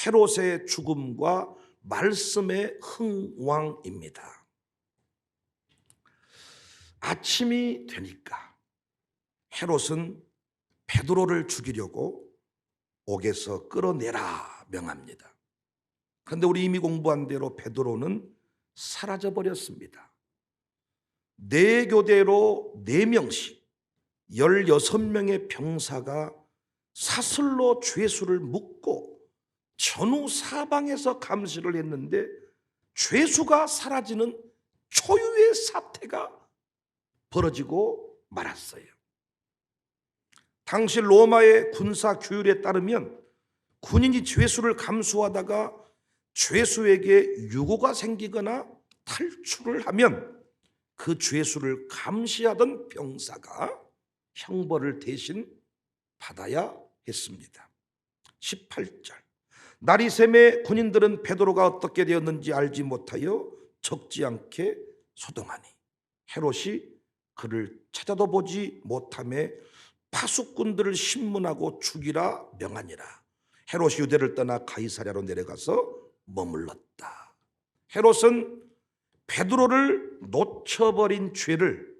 헤롯의 죽음과 말씀의 흥왕입니다. 아침이 되니까 헤롯은 베드로를 죽이려고 옥에서 끌어내라 명합니다. 그런데 우리 이미 공부한 대로 베드로는 사라져 버렸습니다. 네 교대로 4명씩 16명의 병사가 사슬로 죄수를 묶고 전후 사방에서 감시를 했는데 죄수가 사라지는 초유의 사태가 벌어지고 말았어요. 당시 로마의 군사 규율에 따르면 군인이 죄수를 감수하다가 죄수에게 유고가 생기거나 탈출을 하면 그 죄수를 감시하던 병사가 형벌을 대신 받아야 했습니다. 18절. 날이 새매 군인들은 베드로가 어떻게 되었는지 알지 못하여 적지 않게 소동하니 헤롯이 그를 찾아도 보지 못하며 파수꾼들을 신문하고 죽이라 명하니라. 헤롯이 유대를 떠나 가이사랴로 내려가서 머물렀다. 헤롯은 베드로를 놓쳐버린 죄를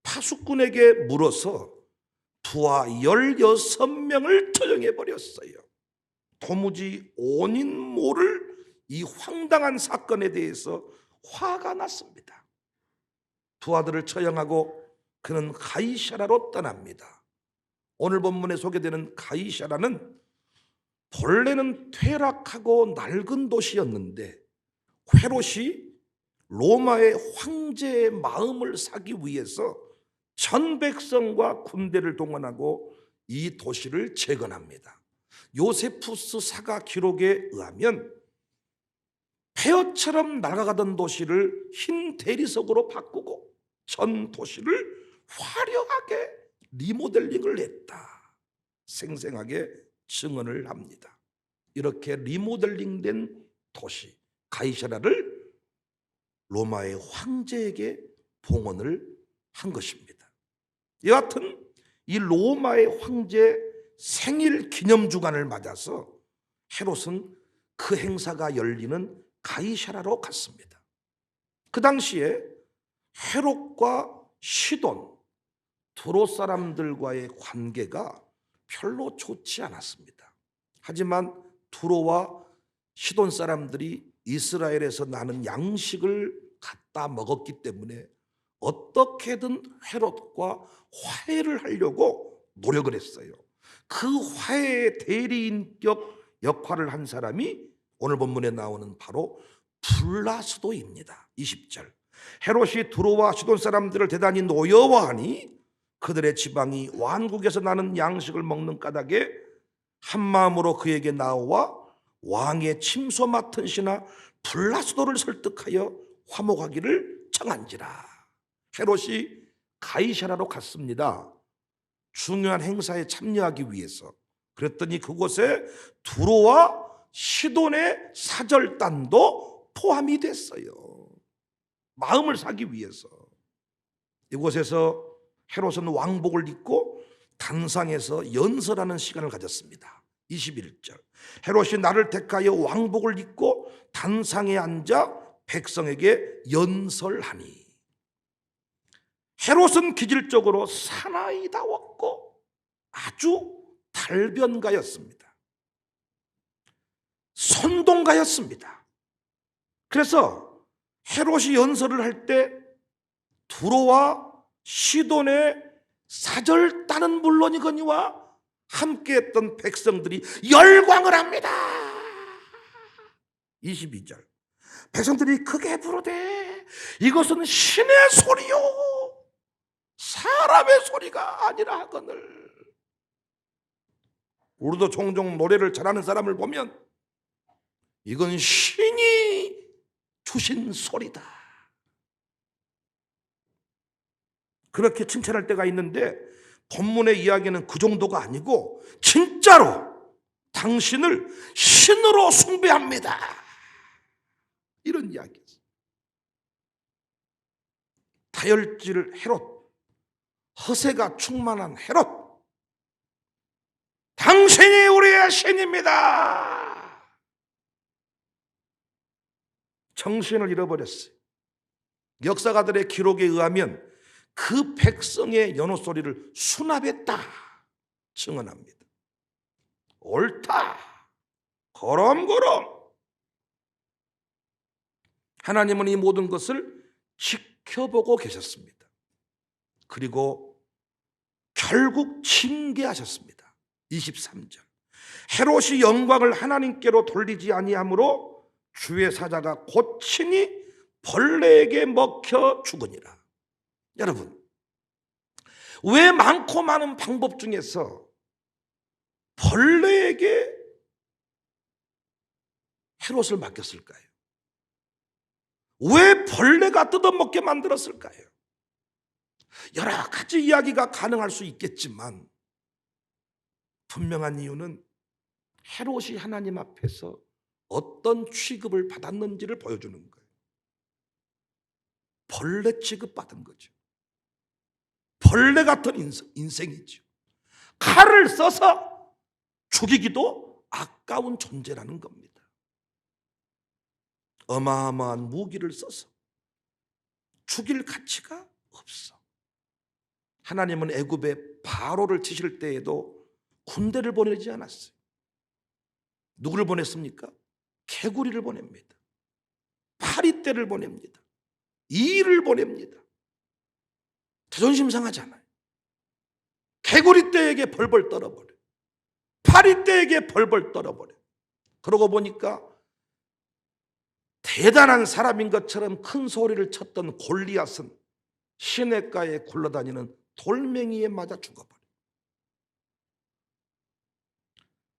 파수꾼에게 물어서 부하 16명을 처형해버렸어요. 도무지 온인 모를 이 황당한 사건에 대해서 화가 났습니다. 부하들을 처형하고 그는 가이사랴로 떠납니다. 오늘 본문에 소개되는 가이사랴는 본래는 퇴락하고 낡은 도시였는데 헤롯이 로마의 황제의 마음을 사기 위해서 전 백성과 군대를 동원하고 이 도시를 재건합니다. 요세푸스 사가 기록에 의하면 폐허처럼 낡아가던 도시를 흰 대리석으로 바꾸고 전 도시를 화려하게 리모델링을 했다. 생생하게 증언을 합니다. 이렇게 리모델링된 도시 가이사랴를 로마의 황제에게 봉헌을 한 것입니다. 여하튼 이 로마의 황제 생일 기념 주간을 맞아서 헤롯은 그 행사가 열리는 가이사랴로 갔습니다. 그 당시에 헤롯과 시돈, 두로 사람들과의 관계가 별로 좋지 않았습니다. 하지만 두로와 시돈 사람들이 이스라엘에서 나는 양식을 갖다 먹었기 때문에 어떻게든 헤롯과 화해를 하려고 노력을 했어요. 그 화해의 대리인격 역할을 한 사람이 오늘 본문에 나오는 바로 블라스도입니다. 20절. 헤롯이 두로와 시돈 사람들을 대단히 노여워하니 그들의 지방이 왕국에서 나는 양식을 먹는 까닭에 한마음으로 그에게 나와 왕의 침소 맡은 신하 블라스도를 설득하여 화목하기를 청한지라. 헤롯이 가이사랴로 갔습니다. 중요한 행사에 참여하기 위해서. 그랬더니 그곳에 두로와 시돈의 사절단도 포함이 됐어요. 마음을 사기 위해서. 이곳에서 헤롯은 왕복을 입고 단상에서 연설하는 시간을 가졌습니다. 21절. 헤롯이 나를 택하여 왕복을 입고 단상에 앉아 백성에게 연설하니. 헤롯은 기질적으로 사나이다웠고 아주 달변가였습니다. 선동가였습니다. 그래서 헤롯이 연설을 할 때 두로와 시돈의 사절단은 물론이거니와 함께했던 백성들이 열광을 합니다. 22절. 백성들이 크게 부르되 이것은 신의 소리요 사람의 소리가 아니라 하거늘. 우리도 종종 노래를 잘하는 사람을 보면 이건 신이 주신 소리다 그렇게 칭찬할 때가 있는데 본문의 이야기는 그 정도가 아니고 진짜로 당신을 신으로 숭배합니다 이런 이야기예요. 다혈질 헤롯, 허세가 충만한 헤롯, 당신이 우리의 신입니다. 정신을 잃어버렸어요. 역사가들의 기록에 의하면 그 백성의 연호 소리를 수납했다 증언합니다. 옳다, 거럼거럼. 하나님은 이 모든 것을 지켜보고 계셨습니다. 그리고 결국 징계하셨습니다. 23절. 헤롯이 영광을 하나님께로 돌리지 아니하므로 주의 사자가 곧 친히 벌레에게 먹혀 죽으니라. 여러분, 왜 많고 많은 방법 중에서 벌레에게 헤롯을 맡겼을까요? 왜 벌레가 뜯어먹게 만들었을까요? 여러 가지 이야기가 가능할 수 있겠지만 분명한 이유는 헤롯이 하나님 앞에서 어떤 취급을 받았는지를 보여주는 거예요. 벌레 취급받은 거죠. 벌레 같은 인생이죠. 칼을 써서 죽이기도 아까운 존재라는 겁니다. 어마어마한 무기를 써서 죽일 가치가 없어. 하나님은 애굽에 바로를 치실 때에도 군대를 보내지 않았어요. 누구를 보냈습니까? 개구리를 보냅니다. 파리떼를 보냅니다. 이를 보냅니다. 자존심 상하잖아요. 개구리떼에게 벌벌 떨어버려. 파리떼에게 벌벌 떨어버려. 그러고 보니까 대단한 사람인 것처럼 큰 소리를 쳤던 골리앗은 시냇가에 굴러다니는 돌멩이에 맞아 죽어버려.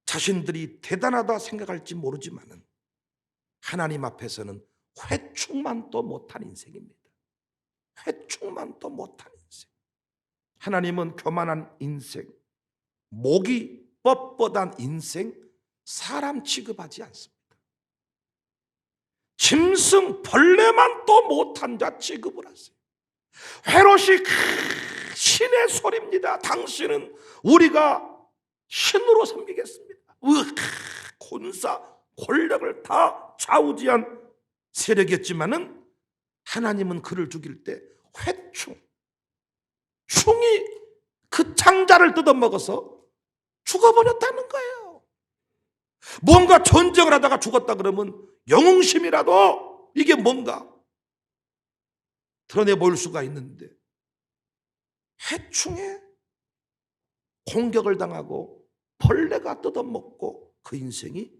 자신들이 대단하다 생각할지 모르지만은 하나님 앞에서는 회충만도 못한 인생입니다. 회충만도 못한 인생. 하나님은 교만한 인생, 목이 뻣뻣한 인생, 사람 취급하지 않습니다. 짐승, 벌레만 또 못한 자 취급을 하세요. 헤롯이 신의 소리입니다. 당신은 우리가 신으로 섬기겠습니다. 권사, 권력을 다 좌우지한 세력이었지만은 하나님은 그를 죽일 때 회충, 충이 그 창자를 뜯어먹어서 죽어버렸다는 거예요. 뭔가 전쟁을 하다가 죽었다 그러면 영웅심이라도 이게 뭔가 드러내 보일 수가 있는데 해충에 공격을 당하고 벌레가 뜯어먹고 그 인생이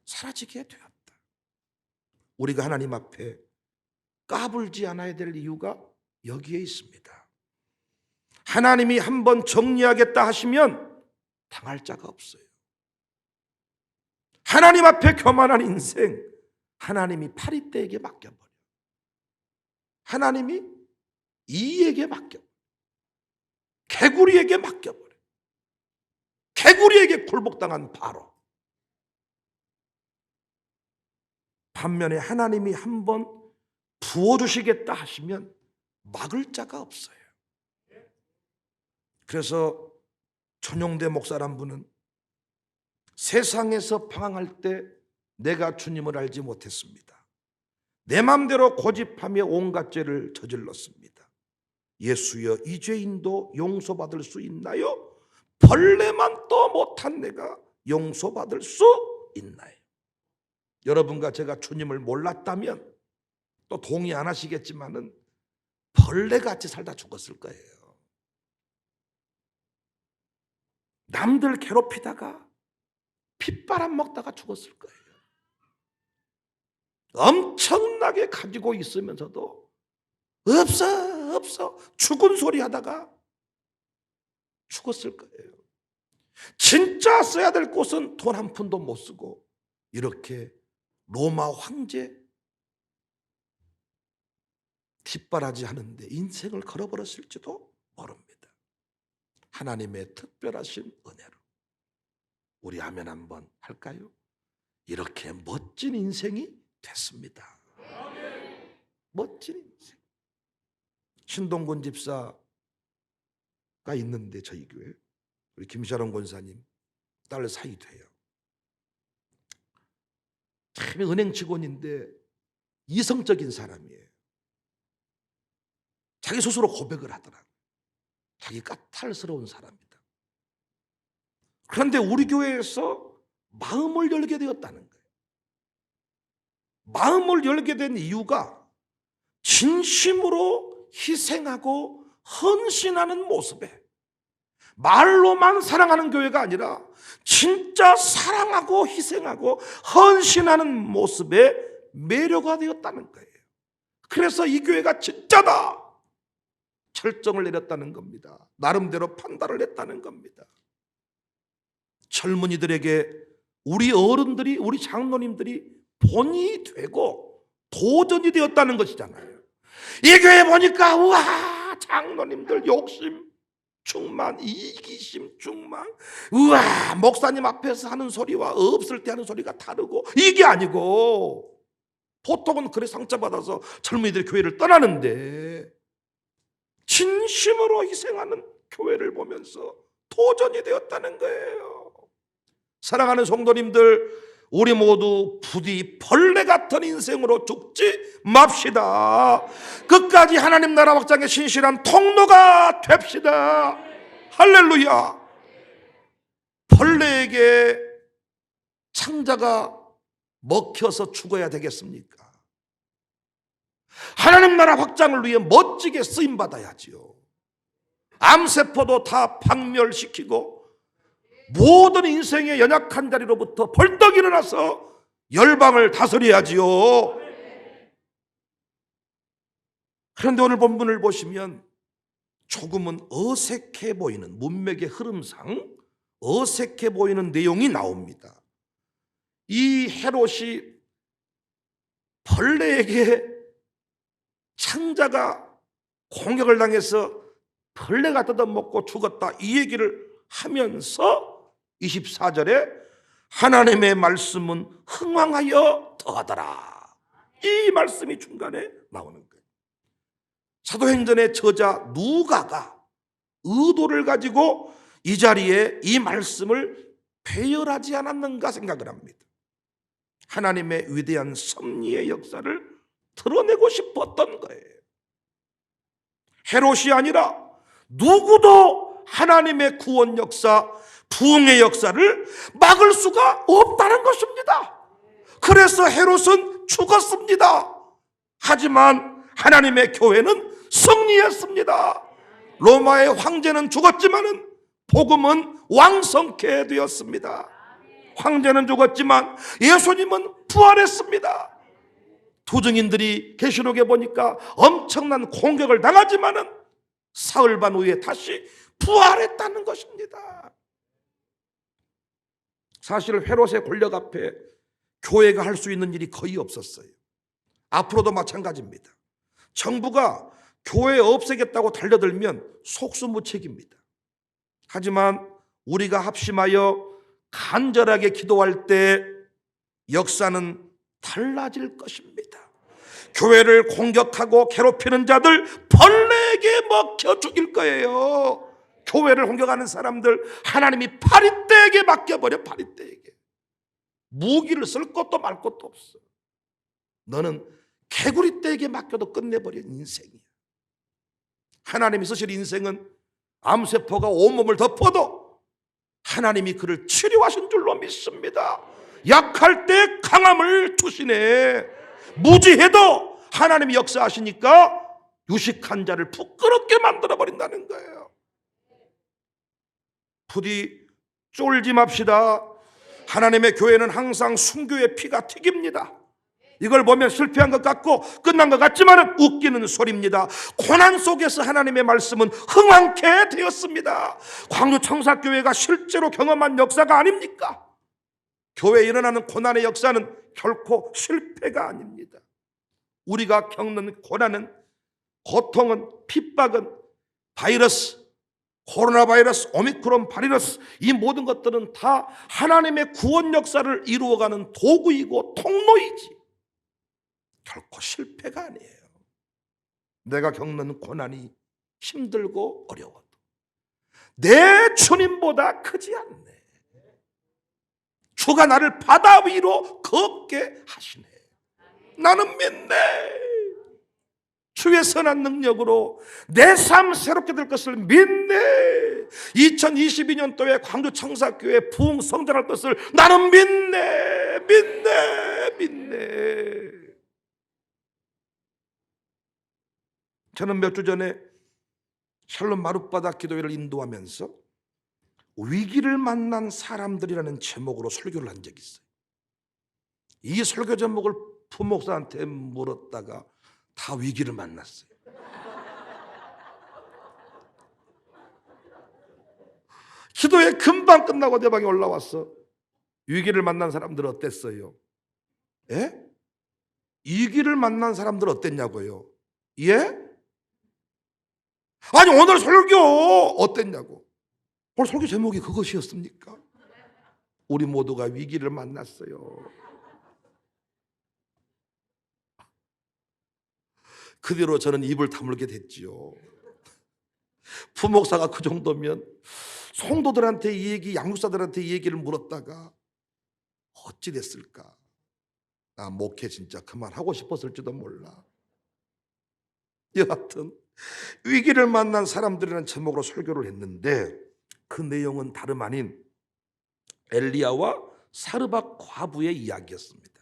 사라지게 되었다. 우리가 하나님 앞에 까불지 않아야 될 이유가 여기에 있습니다. 하나님이 한번 정리하겠다 하시면 당할 자가 없어요. 하나님 앞에 교만한 인생, 하나님이 파리떼에게 맡겨버려. 하나님이 이에게 맡겨버려. 개구리에게 맡겨버려. 개구리에게 굴복당한 바로. 반면에 하나님이 한번 부어주시겠다 하시면 막을 자가 없어요. 그래서 전용대 목사란 분은 세상에서 방황할 때 내가 주님을 알지 못했습니다. 내 맘대로 고집하며 온갖 죄를 저질렀습니다. 예수여, 이 죄인도 용서받을 수 있나요? 벌레만 또 못한 내가 용서받을 수 있나요? 여러분과 제가 주님을 몰랐다면 또 동의 안 하시겠지만은 벌레같이 살다 죽었을 거예요. 남들 괴롭히다가 핏바람 먹다가 죽었을 거예요. 엄청나게 가지고 있으면서도 없어 죽은 소리 하다가 죽었을 거예요. 진짜 써야 될 곳은 돈 한 푼도 못 쓰고 이렇게 로마 황제 뒷바라지 하는데 인생을 걸어버렸을지도 모릅니다. 하나님의 특별하신 은혜로 우리 아멘 한번 할까요? 이렇게 멋진 인생이 됐습니다. 멋진 인생. 신동근 집사가 있는데 저희 교회 우리 김sharon 권사님 딸 사이 돼요. 참 은행 직원인데 이성적인 사람이에요. 자기 스스로 고백을 하더라고요. 자기 까탈스러운 사람이다. 그런데 우리 교회에서 마음을 열게 되었다는 거예요. 마음을 열게 된 이유가 진심으로 희생하고 헌신하는 모습에, 말로만 사랑하는 교회가 아니라 진짜 사랑하고 희생하고 헌신하는 모습에 매료가 되었다는 거예요. 그래서 이 교회가 진짜다 결정을 내렸다는 겁니다. 나름대로 판단을 했다는 겁니다. 젊은이들에게 우리 어른들이, 우리 장로님들이 본이 되고 도전이 되었다는 것이잖아요. 이 교회 보니까 우와, 장로님들 욕심 충만, 이기심 충만, 우와, 목사님 앞에서 하는 소리와 없을 때 하는 소리가 다르고, 이게 아니고 보통은 그래 상처받아서 젊은이들이 교회를 떠나는데 진심으로 희생하는 교회를 보면서 도전이 되었다는 거예요. 사랑하는 성도님들, 우리 모두 부디 벌레 같은 인생으로 죽지 맙시다. 끝까지 하나님 나라 확장의 신실한 통로가 됩시다. 할렐루야. 벌레에게 창자가 먹혀서 죽어야 되겠습니까? 하나님 나라 확장을 위해 멋지게 쓰임받아야지요. 암세포도 다 박멸시키고 모든 인생의 연약한 자리로부터 벌떡 일어나서 열방을 다스려야지요. 그런데 오늘 본문을 보시면 조금은 어색해 보이는, 문맥의 흐름상 어색해 보이는 내용이 나옵니다. 이 헤롯이 벌레에게 창자가 공격을 당해서 벌레가 뜯어먹고 죽었다, 이 얘기를 하면서 24절에 하나님의 말씀은 흥왕하여 더하더라, 이 말씀이 중간에 나오는 거예요. 사도행전의 저자 누가가 의도를 가지고 이 자리에 이 말씀을 배열하지 않았는가 생각을 합니다. 하나님의 위대한 섭리의 역사를 드러내고 싶었던 거예요. 헤롯이 아니라 누구도 하나님의 구원 역사, 부흥의 역사를 막을 수가 없다는 것입니다. 그래서 헤롯은 죽었습니다. 하지만 하나님의 교회는 승리했습니다. 로마의 황제는 죽었지만은 복음은 왕성케 되었습니다. 황제는 죽었지만 예수님은 부활했습니다. 두 증인들이 계시록에 보니까 엄청난 공격을 당하지만은 사흘 반 후에 다시 부활했다는 것입니다. 사실 헤롯의 권력 앞에 교회가 할 수 있는 일이 거의 없었어요. 앞으로도 마찬가지입니다. 정부가 교회 없애겠다고 달려들면 속수무책입니다. 하지만 우리가 합심하여 간절하게 기도할 때 역사는 달라질 것입니다. 교회를 공격하고 괴롭히는 자들 벌레에게 먹혀 죽일 거예요. 교회를 공격하는 사람들 하나님이 파리떼에게 맡겨버려. 파리떼에게 무기를 쓸 것도 말 것도 없어. 너는 개구리떼에게 맡겨도 끝내버린 인생이야. 하나님이 쓰실 인생은 암세포가 온몸을 덮어도 하나님이 그를 치료하신 줄로 믿습니다. 약할 때 강함을 주시네. 무지해도 하나님이 역사하시니까 유식한 자를 부끄럽게 만들어버린다는 거예요. 부디 쫄지 맙시다. 하나님의 교회는 항상 순교의 피가 튀깁니다. 이걸 보면 실패한 것 같고 끝난 것 같지만 웃기는 소리입니다. 고난 속에서 하나님의 말씀은 흥왕케 되었습니다. 광주 청사교회가 실제로 경험한 역사가 아닙니까? 교회에 일어나는 고난의 역사는 결코 실패가 아닙니다. 우리가 겪는 고난은, 고통은, 핍박은, 바이러스, 코로나 바이러스, 오미크론 바이러스, 이 모든 것들은 다 하나님의 구원 역사를 이루어가는 도구이고 통로이지 결코 실패가 아니에요. 내가 겪는 고난이 힘들고 어려워도 내 주님보다 크지 않네. 주가 나를 바다 위로 걷게 하시네. 나는 믿네. 주의 선한 능력으로 내 삶 새롭게 될 것을 믿네. 2022년도에 광주 청사교회 부흥 성장할 것을 나는 믿네. 저는 몇 주 전에 샬롬 마룻바닥 기도회를 인도하면서 위기를 만난 사람들이라는 제목으로 설교를 한 적이 있어요. 이 설교 제목을 부목사한테 물었다가 다 위기를 만났어요. 기도회 금방 끝나고 내 방에 올라왔어. 위기를 만난 사람들 어땠어요? 예? 위기를 만난 사람들 어땠냐고요? 예? 아니 오늘 설교 어땠냐고. 오늘 설교 제목이 그것이었습니까? 우리 모두가 위기를 만났어요. 그 뒤로 저는 입을 다물게 됐지요. 부목사가 그 정도면 성도들한테 이 얘기, 양육사들한테 이 얘기를 물었다가 어찌 됐을까? 나 목회 진짜 그만하고 싶었을지도 몰라. 여하튼 위기를 만난 사람들이라는 제목으로 설교를 했는데 그 내용은 다름 아닌 엘리야와 사르밧 과부의 이야기였습니다.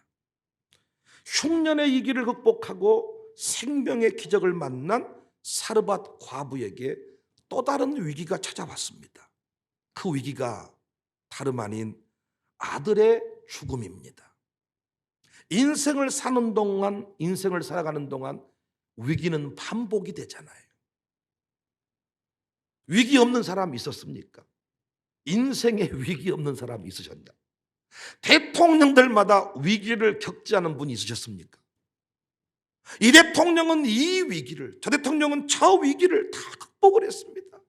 흉년의 위기를 극복하고 생명의 기적을 만난 사르밧 과부에게 또 다른 위기가 찾아왔습니다. 그 위기가 다름 아닌 아들의 죽음입니다. 인생을 살아가는 동안 위기는 반복이 되잖아요. 위기 없는 사람 있었습니까? 인생에 위기 없는 사람 있으셨냐? 대통령들마다 위기를 겪지 않은 분이 있으셨습니까? 이 대통령은 이 위기를, 저 대통령은 저 위기를 다 극복을 했습니다.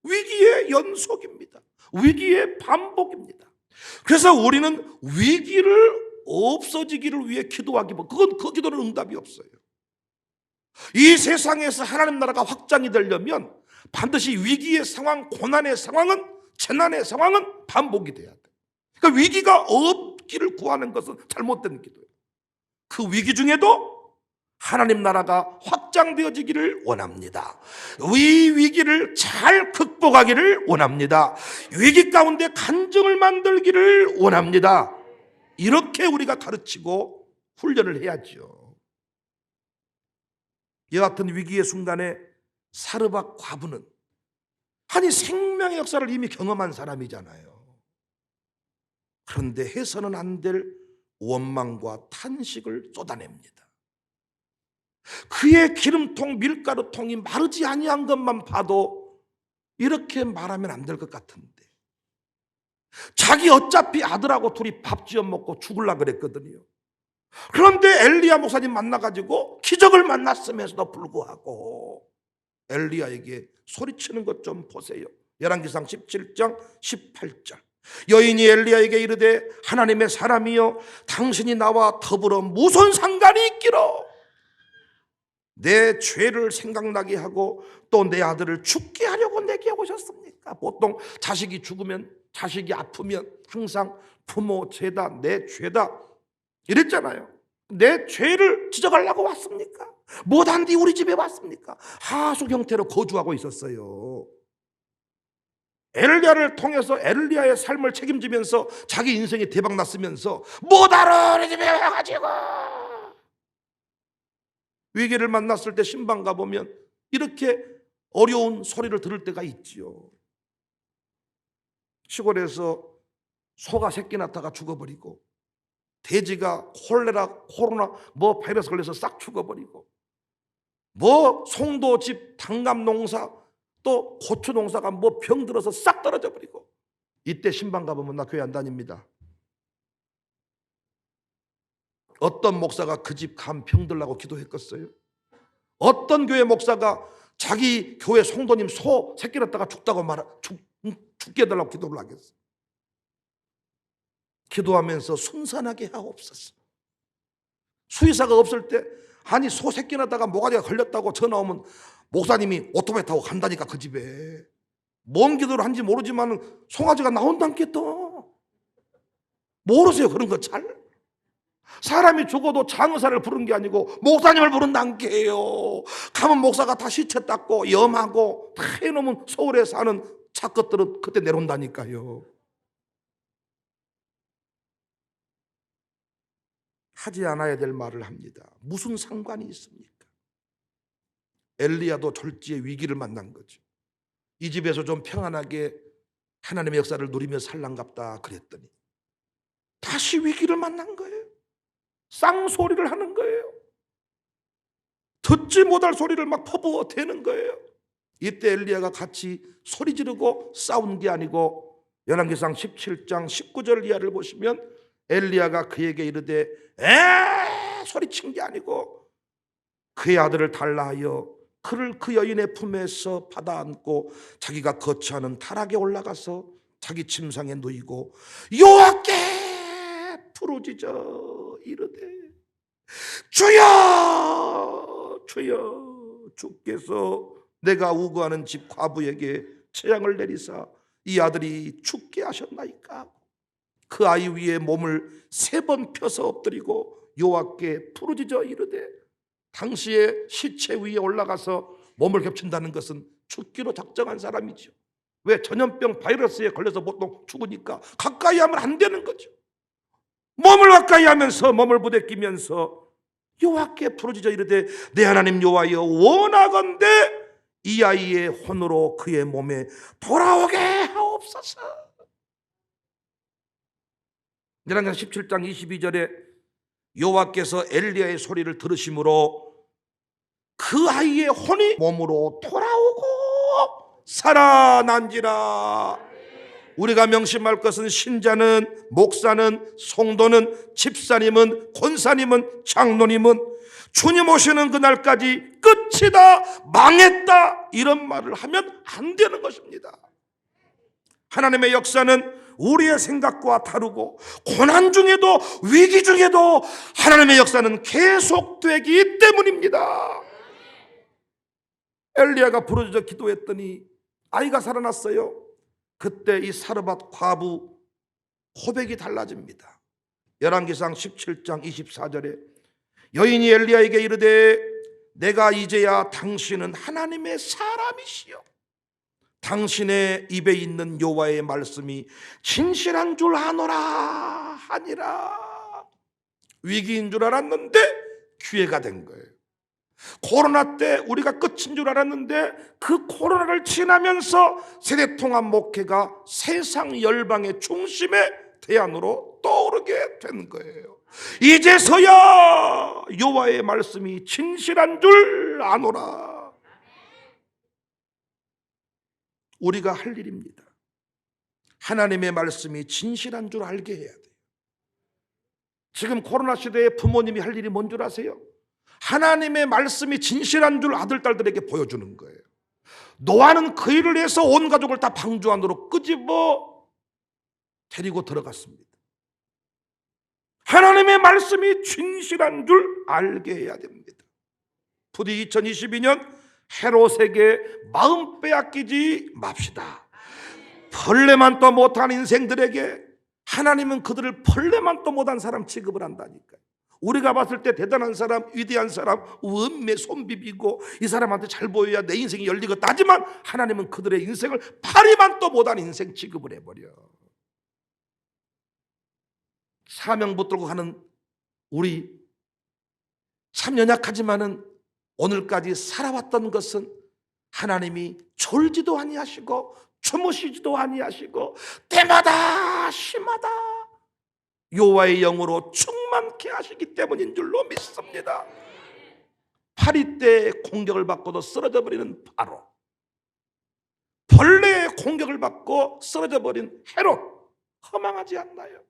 위기의 연속입니다. 위기의 반복입니다. 그래서 우리는 위기를 없어지기를 위해 기도하기보다 그건 그 기도는 응답이 없어요. 이 세상에서 하나님 나라가 확장이 되려면 반드시 위기의 상황, 고난의 상황은, 재난의 상황은 반복이 돼야 돼. 그러니까 위기가 없기를 구하는 것은 잘못된 기도예요. 그 위기 중에도 하나님 나라가 확장되어지기를 원합니다. 이 위기를 잘 극복하기를 원합니다. 위기 가운데 간증을 만들기를 원합니다. 이렇게 우리가 가르치고 훈련을 해야죠. 이와 같은 위기의 순간에 사르밧 과부는 아니 생명의 역사를 이미 경험한 사람이잖아요. 그런데 해서는 안 될 원망과 탄식을 쏟아냅니다. 그의 기름통 밀가루통이 마르지 아니한 것만 봐도 이렇게 말하면 안 될 것 같은데 자기 어차피 아들하고 둘이 밥 지어 먹고 죽으려고 그랬거든요. 그런데 엘리야 목사님 만나가지고 기적을 만났음에도 불구하고 엘리야에게 소리치는 것 좀 보세요. 열왕기상 17장 18절. 여인이 엘리야에게 이르되 하나님의 사람이여 당신이 나와 더불어 무슨 상관이 있기로 내 죄를 생각나게 하고 또 내 아들을 죽게 하려고 내게 오셨습니까? 보통 자식이 죽으면, 자식이 아프면 항상 부모 죄다, 내 죄다 이랬잖아요. 내 죄를 지적하려고 왔습니까? 못한 뒤 우리 집에 왔습니까? 하숙 형태로 거주하고 있었어요. 엘리야를 통해서 엘리야의 삶을 책임지면서 자기 인생이 대박났으면서 못하러 우리 집에 와가지고 위기를 만났을 때 신방 가보면 이렇게 어려운 소리를 들을 때가 있지요. 시골에서 소가 새끼 낳다가 죽어버리고 돼지가 콜레라, 코로나 뭐 바이러스 걸려서 싹 죽어버리고 뭐 송도 집 당감 농사 또 고추 농사가 뭐 병 들어서 싹 떨어져 버리고 이때 신방 가보면 나 교회 안 다닙니다. 어떤 목사가 그 집 간 병들라고 기도했겠어요? 어떤 교회 목사가 자기 교회 성도님 소 새끼 낳다가 죽게 해달라고 기도를 하겠어? 기도하면서 순산하게 하옵소서. 수의사가 없을 때 아니 소 새끼 낳다가 모가지가 걸렸다고 전화 오면 목사님이 오토바이 타고 간다니까 그 집에. 뭔 기도를 한지 모르지만 송아지가 나온다니까 또. 모르세요 그런 거 잘? 사람이 죽어도 장의사를 부른 게 아니고 목사님을 부른다는 게요. 가면 목사가 다 시체 닦고 염하고 다 해놓으면 서울에 사는 착것들은 그때 내려온다니까요. 하지 않아야 될 말을 합니다. 무슨 상관이 있습니까? 엘리야도 졸지의 위기를 만난 거죠. 이 집에서 좀 평안하게 하나님의 역사를 누리며 살란갑다 그랬더니 다시 위기를 만난 거예요. 쌍소리를 하는 거예요. 듣지 못할 소리를 막 퍼부어대는 거예요. 이때 엘리야가 같이 소리 지르고 싸운 게 아니고 열왕기상 17장 19절 이하를 보시면 엘리야가 그에게 이르되 소리친 게 아니고 그의 아들을 달라 하여 그를 그 여인의 품에서 받아안고 자기가 거처하는 타락에 올라가서 자기 침상에 누이고 여호와께 부르짖어 이르되 주여 주여 주께서 내가 우거하는 집 과부에게 재앙을 내리사 이 아들이 죽게 하셨나이까. 그 아이 위에 몸을 3번 펴서 엎드리고 여호와께 부르짖어 이르되, 당시에 시체 위에 올라가서 몸을 겹친다는 것은 죽기로 작정한 사람이죠. 왜? 전염병 바이러스에 걸려서 보통 죽으니까 가까이 하면 안 되는 거죠. 몸을 가까이 하면서 몸을 부대끼면서 여호와께 부르짖어 이르되 내 하나님 여호와여 원하건대 이 아이의 혼으로 그의 몸에 돌아오게 하옵소서. 열왕기상 17장 22절에 여호와께서 엘리야의 소리를 들으심으로 그 아이의 혼이 몸으로 돌아오고 살아난지라. 우리가 명심할 것은 신자는, 목사는, 성도는, 집사님은, 권사님은, 장로님은 주님 오시는 그날까지 끝이다, 망했다 이런 말을 하면 안 되는 것입니다. 하나님의 역사는 우리의 생각과 다르고 고난 중에도 위기 중에도 하나님의 역사는 계속되기 때문입니다. 엘리야가 부르짖어 기도했더니 아이가 살아났어요. 그때 이 사르밧 과부 고백이 달라집니다. 열왕기상 17장 24절에 여인이 엘리야에게 이르되 내가 이제야 당신은 하나님의 사람이시여 당신의 입에 있는 여호와의 말씀이 진실한 줄 아노라 하니라. 위기인 줄 알았는데 기회가 된 거예요. 코로나 때 우리가 끝인 줄 알았는데 그 코로나를 지나면서 세대통합 목회가 세상 열방의 중심의 대안으로 떠오르게 된 거예요. 이제서야 여호와의 말씀이 진실한 줄 아노라. 우리가 할 일입니다. 하나님의 말씀이 진실한 줄 알게 해야 돼요. 지금 코로나 시대에 부모님이 할 일이 뭔 줄 아세요? 하나님의 말씀이 진실한 줄 아들, 딸들에게 보여주는 거예요. 노아는 그 일을 위해서 온 가족을 다 방주 안으로 끄집어 데리고 들어갔습니다. 하나님의 말씀이 진실한 줄 알게 해야 됩니다. 부디 2022년 헤롯에게 마음 빼앗기지 맙시다. 벌레만 또 못한 인생들에게 하나님은 그들을 벌레만 또 못한 사람 취급을 한다니까요. 우리가 봤을 때 대단한 사람, 위대한 사람, 음매 손 비비고 이 사람한테 잘 보여야 내 인생이 열리겠다 하지만 하나님은 그들의 인생을 파리만 또 못한 인생 취급을 해버려. 사명 붙들고 가는 우리 참 연약하지만은 오늘까지 살아왔던 것은 하나님이 졸지도 아니하시고 주무시지도 아니하시고 때마다 시마다 여호와의 영으로 충만케 하시기 때문인 줄로 믿습니다. 파리 때 공격을 받고도 쓰러져 버리는 바로, 벌레의 공격을 받고 쓰러져 버린 헤롯 허망하지 않나요?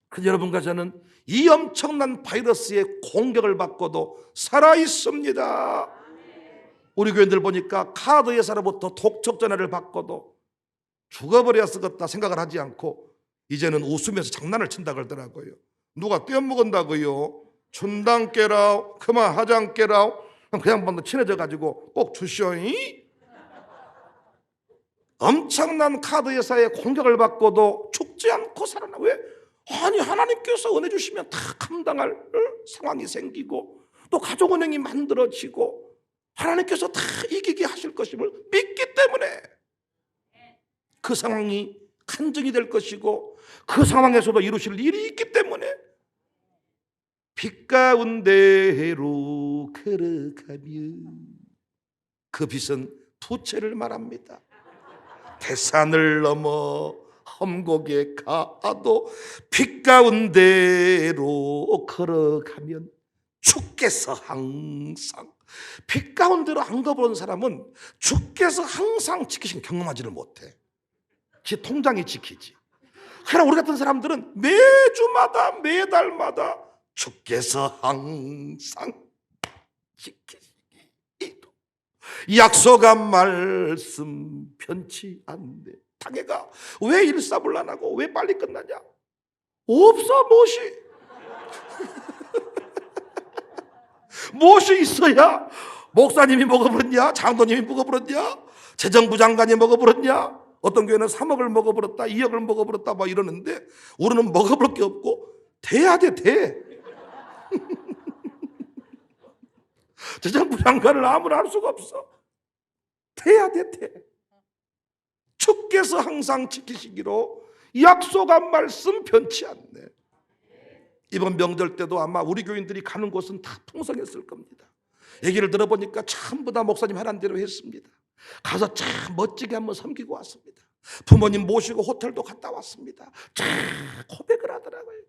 그래서 여러분과 저는 이 엄청난 바이러스의 공격을 받고도 살아 있습니다. 우리 교인들 보니까 카드 회사로부터 독촉 전화를 받고도 죽어버렸었다 생각을 하지 않고 이제는 웃으면서 장난을 친다 그러더라고요. 누가 떼어먹은다고요? 춘당 깨라, 그만 하장 깨라. 그 양반도 친해져 가지고 꼭 주시오이. 엄청난 카드 회사의 공격을 받고도 죽지 않고 살아나. 왜? 아니 하나님께서 은혜 주시면 다 감당할 상황이 생기고 또 가족은행이 만들어지고 하나님께서 다 이기게 하실 것임을 믿기 때문에 그 상황이 간증이 될 것이고 그 상황에서도 이루실 일이 있기 때문에 빛 가운데로 걸어가면 그 빛은 부채를 말합니다. 대산을 넘어 험곡에 가도 빛 가운데로 걸어가면 주께서 항상 빛 가운데로 안 가본 사람은 주께서 항상 지키신 경험하지를 못해. 지 통장이 지키지. 그러나 우리 같은 사람들은 매주마다 매달마다 주께서 항상 지키시기도 약속한 말씀 변치 않네. 당해가 왜 일사불란하고 왜 빨리 끝나냐? 없어 무엇이. 무엇이 있어야 목사님이 먹어버렸냐? 장로님이 먹어버렸냐? 재정부 장관이 먹어버렸냐? 어떤 교회는 3억을 먹어버렸다 2억을 먹어버렸다 막 이러는데 우리는 먹어볼 게 없고 돼야 돼. 재정부 장관을 아무나 할 수가 없어. 돼야 돼. 주께서 항상 지키시기로 약속한 말씀 변치 않네. 이번 명절 때도 아마 우리 교인들이 가는 곳은 다 풍성했을 겁니다. 얘기를 들어보니까 전부 다 목사님 하라는 대로 했습니다. 가서 참 멋지게 한번 섬기고 왔습니다. 부모님 모시고 호텔도 갔다 왔습니다. 참 고백을 하더라고요.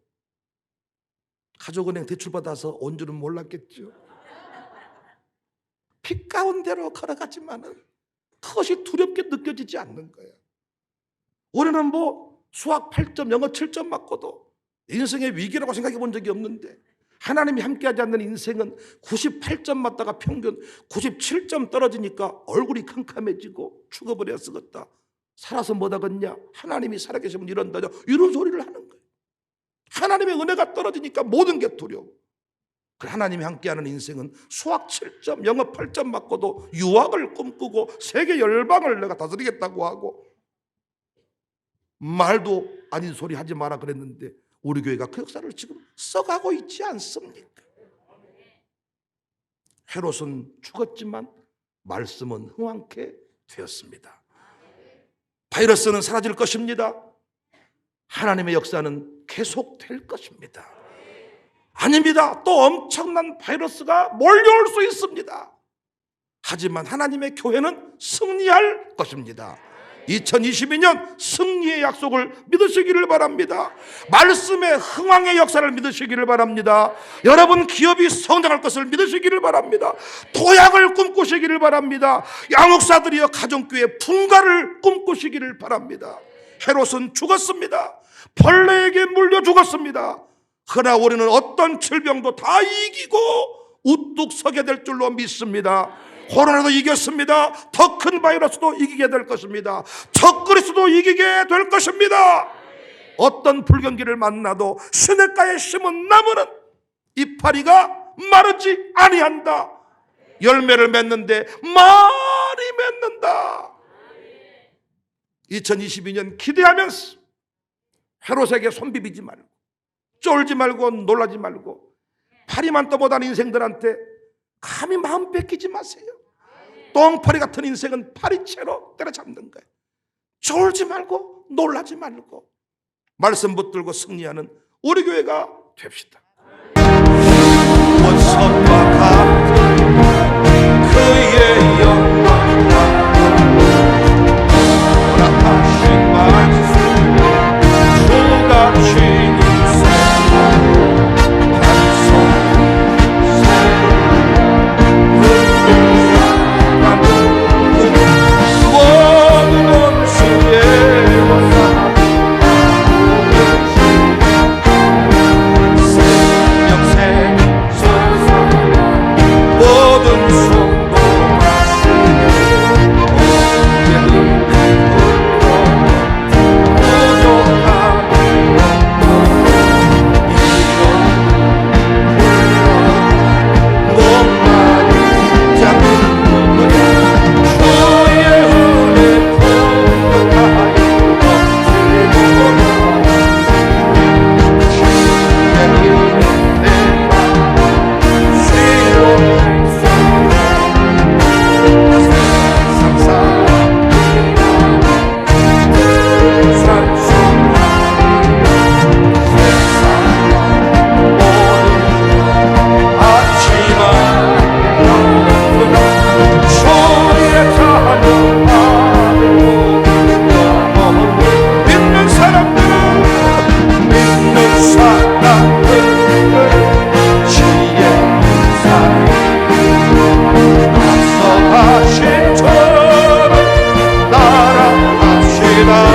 가족은행 대출받아서 온 줄은 몰랐겠죠. 빛 가운데로 걸어가지만은 그것이 두렵게 느껴지지 않는 거예요. 우리는 뭐 수학 8점, 영어 7점 맞고도 인생의 위기라고 생각해 본 적이 없는데 하나님이 함께하지 않는 인생은 98점 맞다가 평균 97점 떨어지니까 얼굴이 캄캄해지고 죽어버려 쓰겠다. 살아서 뭐하겠냐? 하나님이 살아계시면 이런다냐? 이런 소리를 하는 거예요. 하나님의 은혜가 떨어지니까 모든 게 두려워. 하나님이 함께하는 인생은 수학 7점, 영어 8점 맞고도 유학을 꿈꾸고 세계 열방을 내가 다스리겠다고 하고 말도 아닌 소리 하지 마라 그랬는데 우리 교회가 그 역사를 지금 써가고 있지 않습니까? 헤롯은 죽었지만 말씀은 흥왕케 되었습니다. 바이러스는 사라질 것입니다. 하나님의 역사는 계속될 것입니다. 아닙니다. 또 엄청난 바이러스가 몰려올 수 있습니다. 하지만 하나님의 교회는 승리할 것입니다. 2022년 승리의 약속을 믿으시기를 바랍니다. 말씀의 흥왕의 역사를 믿으시기를 바랍니다. 여러분 기업이 성장할 것을 믿으시기를 바랍니다. 도약을 꿈꾸시기를 바랍니다. 양육사들이여 가정교회 분가를 꿈꾸시기를 바랍니다. 헤롯은 죽었습니다. 벌레에게 물려 죽었습니다. 그러나 우리는 어떤 질병도 다 이기고 우뚝 서게 될 줄로 믿습니다. 코로나도 이겼습니다. 더 큰 바이러스도 이기게 될 것입니다. 적그리스도 이기게 될 것입니다. 어떤 불경기를 만나도 시냇가에 심은 나무는 이파리가 마르지 아니한다. 열매를 맺는데 많이 맺는다. 2022년 기대하면서 헤롯에게 손비비지 말고 쫄지 말고 놀라지 말고 파리만 떠보다는 인생들한테 감히 마음 뺏기지 마세요. 똥파리 같은 인생은 파리채로 때려잡는 거예요. 쫄지 말고 놀라지 말고 말씀 붙들고 승리하는 우리 교회가 됩시다. 원성과 같은 그의 영광과 허락하신 말씀 주같이 감사합니다.